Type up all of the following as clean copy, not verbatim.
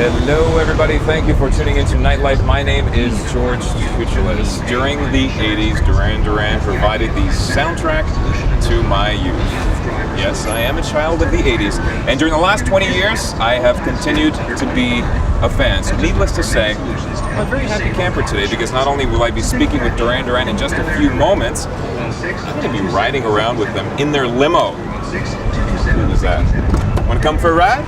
Hello, everybody. Thank you for tuning into Nightlife. My name is George Tuchulas. During the 80s, Duran provided the soundtrack to my youth. Yes, I am a child of the 80s. And during the last 20 years, I have continued to be a fan. So needless to say, I'm a very happy camper today because not only will I be speaking with Duran in just a few moments, I'm going to be riding around with them in their limo. What is that? Want to come for a ride?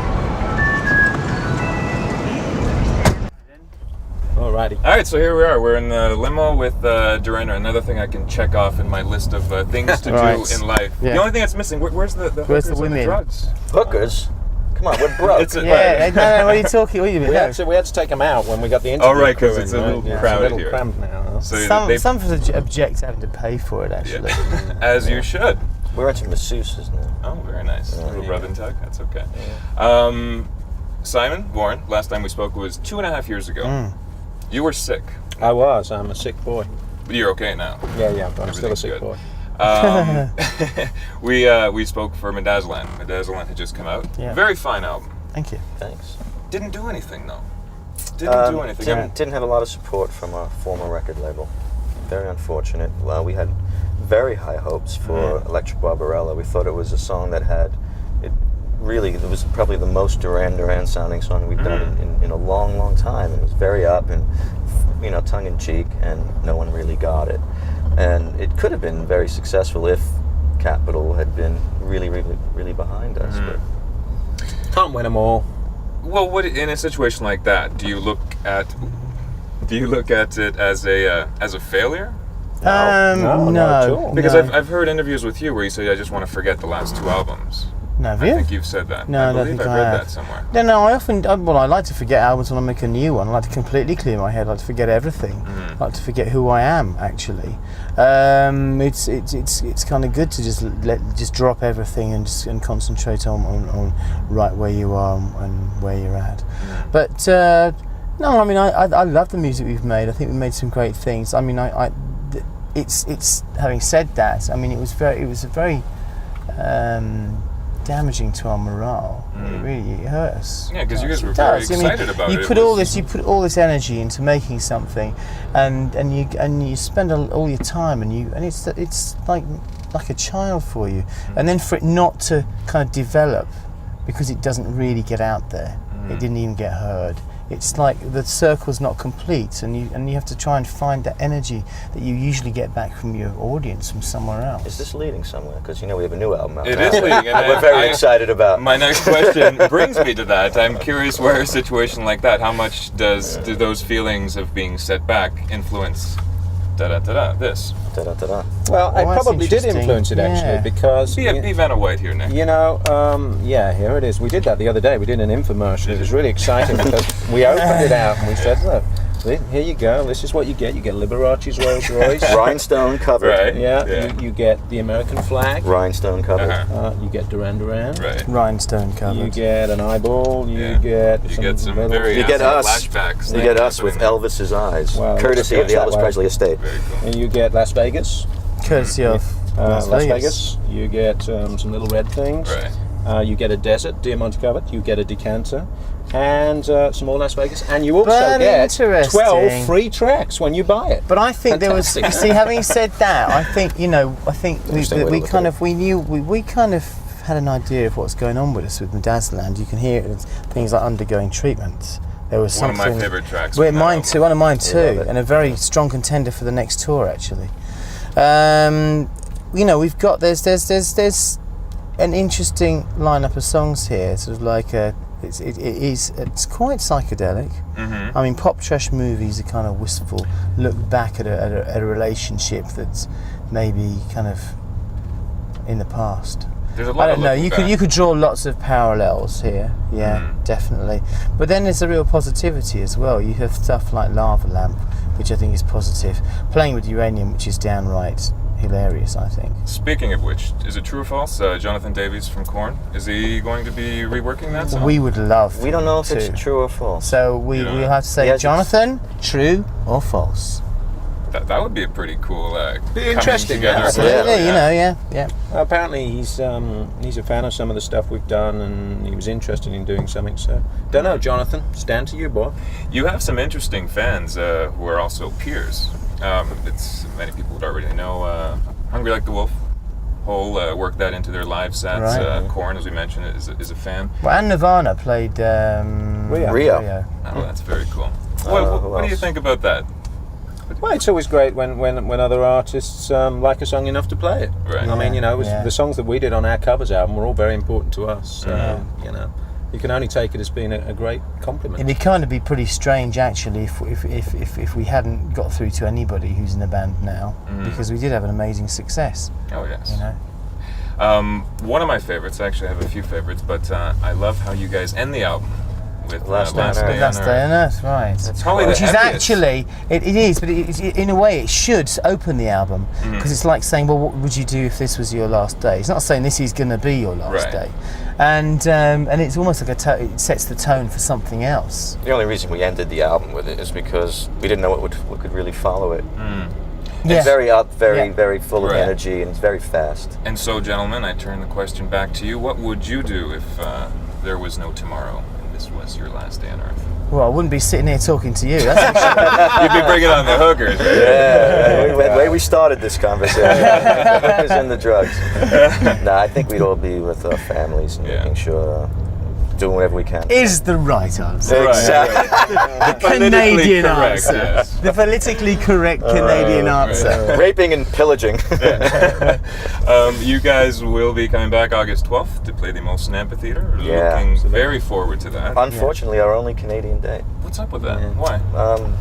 Alrighty. All right, so here we are. We're in the limo with Duran. Another thing I can check off in my list of things to Right. do in life. Yeah. The only thing that's missing, where's the Where's the hookers and women? drugs? Hookers? Come on, we're broke. It's a, Yeah, no, what are you talking? What do you mean? we, No. had to take them out when we got the interview. Oh, right, 'cause crew it's in, a little right? crowded it's a little here. cramped now. So Some of us object to having to pay for it, actually. yeah. As you should. We're into masseuses now. Oh, very nice. Yeah, Little yeah. rub and tug. That's okay. Yeah. Simon, Warren, last time we spoke was 2.5 years ago. You were sick. I was. I'm a sick boy. But you're okay now. Yeah, but I'm still a Everything's sick good. boy. We spoke for Medazlan. Medazlan had just come out. Yeah. Very fine album. Thank you. Thanks. Didn't do anything though. Didn't do anything. Didn't have a lot of support from our former record label. Very unfortunate. Well, we had very high hopes for Electric Barbarella. We thought it was a song that had it was probably the most Duran sounding song we've done in a long time. It was very up and tongue in cheek, and no one really got it. And it could have been very successful if Capitol had been really behind us. But Can't win them all. Well, what in a situation like that, do you look at it as a failure? No, not at all. Because no. I've heard interviews with you where you say I just want to forget the last 2 albums. No, have I you? think you've said that. No, I don't think I've I read have. that somewhere. No, I like to forget albums when I make a new one. I like to completely clear my head. I like to forget everything. I like to forget who I am, actually. It's kind of good to just drop everything and concentrate on right where you are and where you're at. But no, I mean I love the music we've made. I think we made some great things. I mean it's having said that, I mean it was a very damaging to our morale. It hurt us. Yeah, because you guys were very excited about it. You put all this energy into making something, and you spend all your time, and it's like a child for you, and then for it not to kind of develop because it doesn't really get out there. It didn't even get heard. It's like the circle's not complete, and you have to try and find that energy that you usually get back from your audience from somewhere else. is this leading somewhere? Because we have a new album out. It now. is leading, and We're very excited about. My next question brings me to that. I'm curious where a situation like that, how much do those feelings of being set back influence this? Da-da-da-da. Oh, Well, I that's probably did interesting. influence it actually, Yeah. because Be Vanna White here, Nick. yeah, here it is. We did that the other day. We did an infomercial. It was really exciting because we opened it out and we said, "Look, here you go. This is what you get. You get Liberace's Rolls Royce. Rhinestone covered. Right. Yeah. You get the American flag. Rhinestone covered. You get Duran. Right. Rhinestone covered. You get an eyeball. You get some very medals. You get us. flashbacks. You get us with Elvis's eyes, Well, courtesy of the looks Elvis that way. Presley estate. Very cool. And you get Las Vegas. Courtesy of Las Vegas. You get some little red things. Right. You get a desert, Diamond covered. You get a decanter, and some more Las Vegas. And you also But get interesting. 12 free tracks when you buy it. But I think there was. Fantastic. See, having said that, I think we kind of had an idea of what's going on with us with Medazland. You can hear it in things like Undergoing Treatment. There was One of something. my favorite tracks. Well, from that mine album. too. One of mine too, love it. and a very strong contender for the next tour, actually. We've got there's an interesting lineup of songs here. Sort of like it's quite psychedelic. I mean, pop trash movies are kind of wistful. Look back at a relationship that's maybe kind of in the past. There's a lot I of don't know. looking You back. could draw lots of parallels here. Yeah, definitely. But then there's a real positivity as well. You have stuff like Lava Lamp, which I think is positive. Playing with Uranium, which is downright hilarious, I think. Speaking of which, is it true or false? Jonathan Davies from Korn, is he going to be reworking that song? We would love. We don't know if to. it's true or false. So we'll have to say, Yes, it's- Jonathan, true or false? That would be a pretty cool. Be interesting, Together. yeah. Absolutely, you know, yeah. Apparently, he's a fan of some of the stuff we've done, and he was interested in doing something. So, don't know, Jonathan. It's down to you, boy. You have some interesting fans who are also peers. It's many people would already know. Hungry Like the Wolf. Whole worked that into their live sets. Right. Korn, as we mentioned, is a fan. Well, and Nirvana played Rio. Oh, that's very cool. What do you think about that? Well, it's always great when other artists like a song enough to play it. Right. I mean, you know, Yeah. the songs that we did on our covers album were all very important to us. You know, you can only take it as being a great compliment. It'd kind of be pretty strange actually if we hadn't got through to anybody who's in the band now, because we did have an amazing success. Oh yes. You know. One of my favorites. I actually have a few favorites, but I love how you guys end the album with Last Day on Earth. Last Day on Earth, right? It's probably Which the is heaviest. actually it is, but in a way it should open the album, because it's like saying, well, what would you do if this was your last day? It's not saying this is going to be your last Right. day, and it's almost like it sets the tone for something else. The only reason we ended the album with it is because we didn't know what could really follow it. Yeah. It's very up, very, Yeah. very full of Right. energy, and it's very fast. And so, gentlemen, I turn the question back to you. What would you do if there was no tomorrow and this was your last day on Earth? Well, I wouldn't be sitting here talking to you. That's for sure. You'd be bringing on the hookers. Right? Yeah, the way we started this conversation was in the drugs. No, I think we'd all be with our families and Yeah. making sure, doing whatever we can. Is the right answer. Exactly. The Politically Canadian correct, answer. yes. The politically correct Canadian answer. Raping and pillaging. You guys will be coming back August 12th to play the Molson Amphitheater. Yeah. Looking very forward to that. Unfortunately, our only Canadian date. What's up with that? Yeah. Why?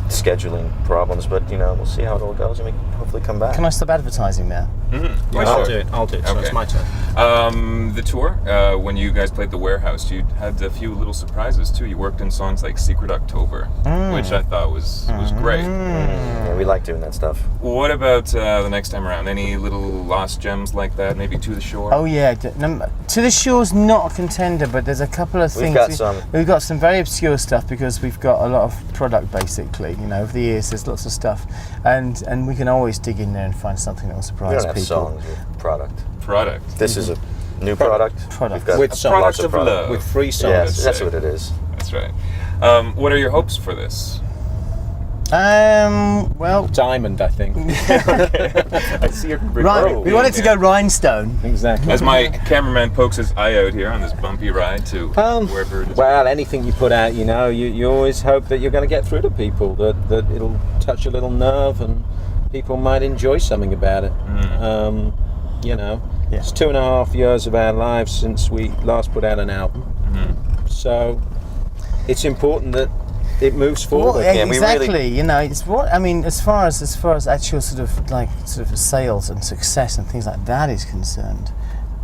Scheduling problems, but we'll see how it all goes, and we can hopefully come back. Can I stop advertising now? Mm-hmm. Yeah, I'll do it. So Okay. it's my turn. The tour, when you guys played the Warehouse, you had a few little surprises too. You worked in songs like Secret October, which I thought was great. Yeah, we like doing that stuff. What about the next time around? Any little lost gems like that? Maybe To the Shore? Oh yeah, To the Shore's not a contender, but there's a couple of We've things. got some. We've got some very obscure stuff because we've got a lot of product basically. Over the years there's lots of stuff, and we can always dig in there and find something that will We surprise don't have people. songs with product. Product. This is a new product. Product. We've got With some lots product of product. love. With free songs. Yes, that's say. what it is. That's right. What are your hopes for this? Well, Diamond, I think. I see your right. We wanted to go rhinestone. Exactly. As my cameraman pokes his eye out here on this bumpy ride to wherever it is. Well, anything you put out, you always hope that you're going to get through to people, that it'll touch a little nerve and people might enjoy something about it. It's 2.5 years of our lives since we last put out an album. So it's important that it moves forward. Well, Yeah, we exactly. really- It's what I mean as far as actual sort of sales and success and things like that is concerned.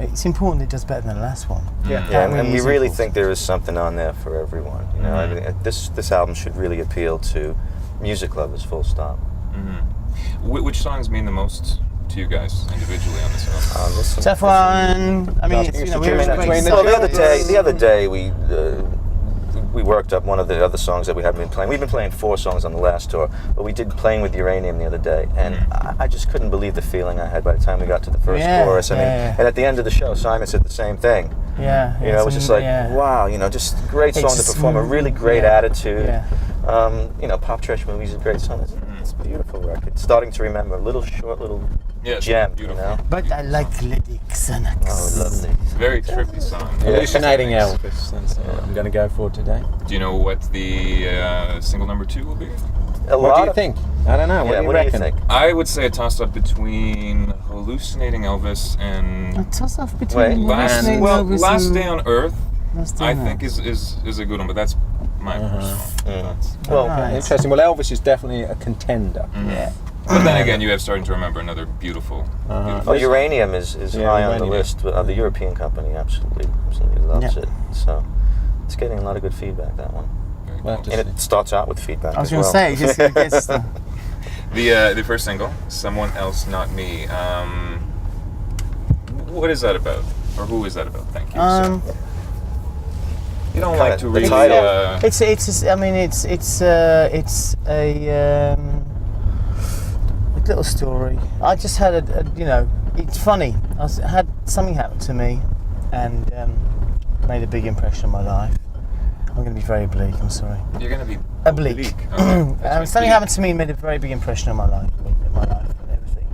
It's important it does better than the last one. Yeah, That and we is really important. think there is something on there for everyone. I mean, this album should really appeal to music lovers, full stop. Which songs mean the most to you guys individually on this album? This Tough one. I mean, it's, Well, we're the other day we worked up one of the other songs that we hadn't been playing. We've been playing 4 songs on the last tour, but we did Playing with Uranium the other day, and I just couldn't believe the feeling I had by the time we got to the first chorus. I mean, and at the end of the show, Simon said the same thing. Yeah. It was just like, wow, just a great song to perform, a really great attitude. Yeah. Pop Trash Movies is a great song. It's a beautiful record. Starting to Remember, a little short, little Yes, gem, beautiful. But I like Lady Xanax. Oh, lovely. Very trippy song. Hallucinating Elvis. That's what I'm going to go for today. Do you know what the single number 2 will be? What do you think? I don't know. Yeah, What do you reckon? think? I would say a toss-up between Hallucinating Elvis and A toss-off between Last Day on Earth. Last Day I on think Earth. is a good one, but that's my personal thoughts. Well, Right. Interesting. Well, Elvis is definitely a contender. Yeah. But then again, you have Starting to Remember, another beautiful. Oh, Uranium is high on the Uranium. list. The European company absolutely loves it. So it's getting a lot of good feedback, that one. Very We'll have cool. to And it starts out with feedback I was as going to well. say, it gets The first single, Someone Else Not Me. What is that about? Or who is that about? Thank you. sir. You don't like to the really. title. It's a little story. I just had it's funny. Had something happen to me, and made a big impression on my life. I'm going to be very bleak. I'm sorry. You're going to be Oblique. Okay. Something happened to me and made a very big impression on my life, and everything.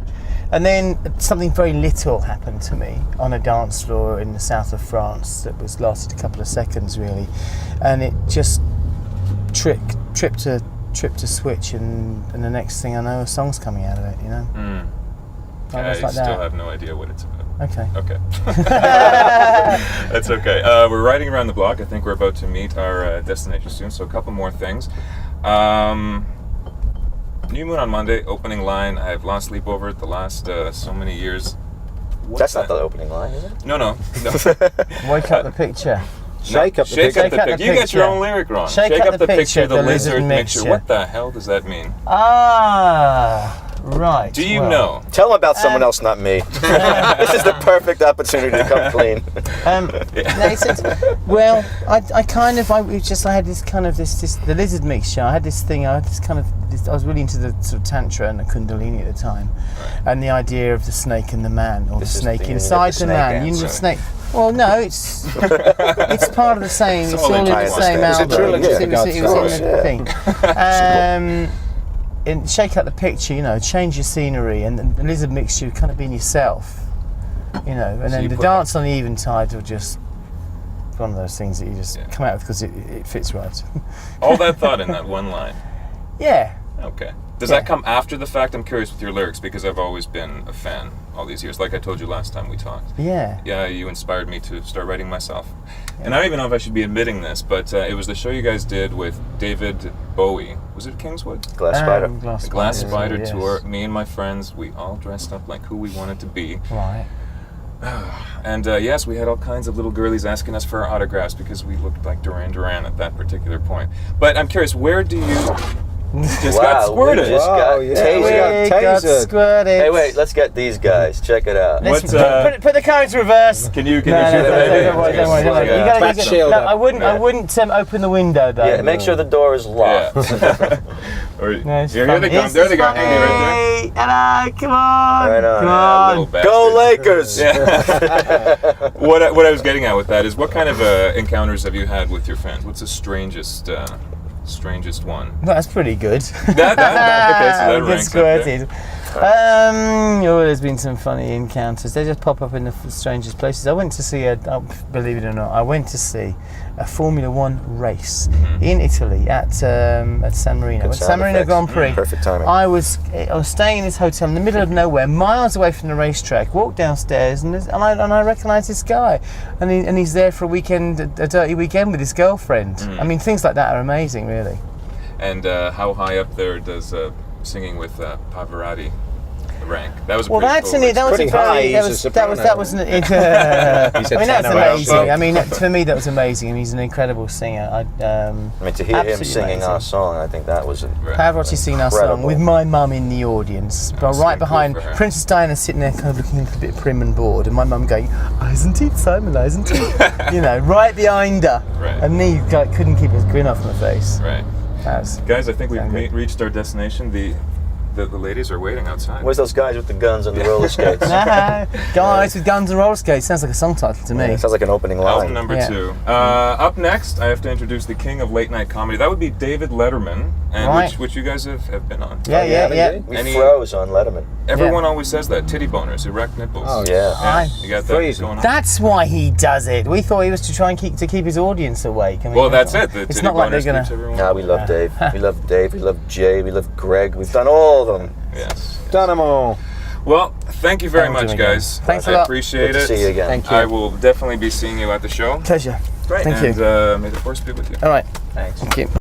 And then something very little happened to me on a dance floor in the south of France that lasted a couple of seconds really, and it just tripped a switch, and the next thing I know, a song's coming out of it. I Almost like still that. have no idea what it's about. Okay. Okay. That's okay. We're riding around the block. I think we're about to meet our destination soon, so a couple more things. New Moon on Monday, opening line. I've lost sleep over it the last so many years. That's not the opening line, is it? No. Wake up the picture. Shake up the Shake picture. up the picture. You get your own lyric wrong. Shake up the picture, the lizard mixture. mixture. What the hell does that mean? Right. Do you well, know? Tell them about someone else, not me. This is the perfect opportunity to come clean. Nathan, well, I had this kind of this the lizard mixture. I was really into the sort of tantra and the kundalini at the time, and the idea of the snake and the man, or This the is snake the inside the snake man. You know, the answer. snake. Well, no, it's part of the same. It's all in the same It's a album. trilogy. It was in the Yeah. thing. And shake up the picture, change your scenery, and the lizard mixture kind of being yourself, and So then you the put- dance on the eventide will just one of those things that you just Yeah. come out with because it fits right. All that thought in that one line. Yeah. Okay. Does Yeah. that come after the fact? I'm curious with your lyrics because I've always been a fan all these years. Like I told you last time we talked. Yeah. Yeah, you inspired me to start writing myself. And I don't even know if I should be admitting this, but it was the show you guys did with David Bowie. Was it Kingswood? Glass Spider. Glass The Glass Spider, Spider yes. tour. Me and my friends, we all dressed up like who we wanted to be. Right. And yes, we had all kinds of little girlies asking us for our autographs because we looked like Duran at that particular point. But I'm curious, where do you just got squirted? We just Wow, got yeah. tasered. We got tasered. squirted. Hey, wait, let's get these guys. Check it out. Let's What's, put the car into reverse. Can you No, show that? don't worry. You gotta Back get shield no, up. I wouldn't open the window though. Yeah, make sure the door is locked. Yeah. Or, No, it's here funny. they come. It's There they go. funny. Andy right Hello, come on. Right on. Come Little on. Go bastard. Lakers! Yeah. What I was getting at with that is, what kind of encounters have you had with your fans? What's the strangest one? Well, that's pretty good. Okay, so that Good ranks up there. squirted. There's been some funny encounters. They just pop up in the strangest places. I went to see believe it or not, a Formula One race in Italy at San Marino. At San sound Marino effects. Grand Prix. Perfect timing. I was staying in this hotel in the middle of nowhere, miles away from the racetrack. Walked downstairs and I recognised this guy, and he's there for a weekend, a dirty weekend with his girlfriend. I mean, things like that are amazing, really. And how high up there does singing with Pavarotti rank? That was a Well, pretty that's cool an, that was Pretty a very, high, that he's a was soprano. that was an. I mean, He said that's tenor, amazing. well, I mean, for me, that was amazing. I mean, he's an incredible singer. I mean, to hear him Absolutely singing our amazing. song, I think that was Right. Pavarotti singing our song Incredible. with my mum in the audience, but That's right so cool behind for her. Princess Diana sitting there, kind of looking a little bit prim and bored, and my mum going, "Oh, isn't it, Simon? Isn't it?" right behind her, Right. and me couldn't keep his grin off my face. Right. That was, Guys, I think we've Sound good. reached our destination. The ladies are waiting outside. Where's those guys with the guns and the roller skates? guys with guns and roller skates sounds like a song title to me. It sounds like an opening Album line. number Yeah. 2. Up next, I have to introduce the king of late night comedy. That would be David Letterman, and Right. which you guys have been on. Yeah. We Any- froze on Letterman. Everyone always says that. Titty boners, erect nipples. Oh, Yeah. Aye. You got that Freezing. going on? That's why he does it. We thought he was to try and keep his audience awake. I mean, Well, that's it. The It's titty not like they're boners gonna. keeps everyone. Nah, we love Dave. We love Dave. We love Jay. We love Greg. We've done all of them. Yes. Done 'em all. Well, thank you very Thank you much, again. guys. Thanks a I lot. appreciate Good to it. see you again. Thank you. I will definitely be seeing you at the show. Pleasure. Great. Thank and, you. May the force be with you. All right. Thanks. Thank you.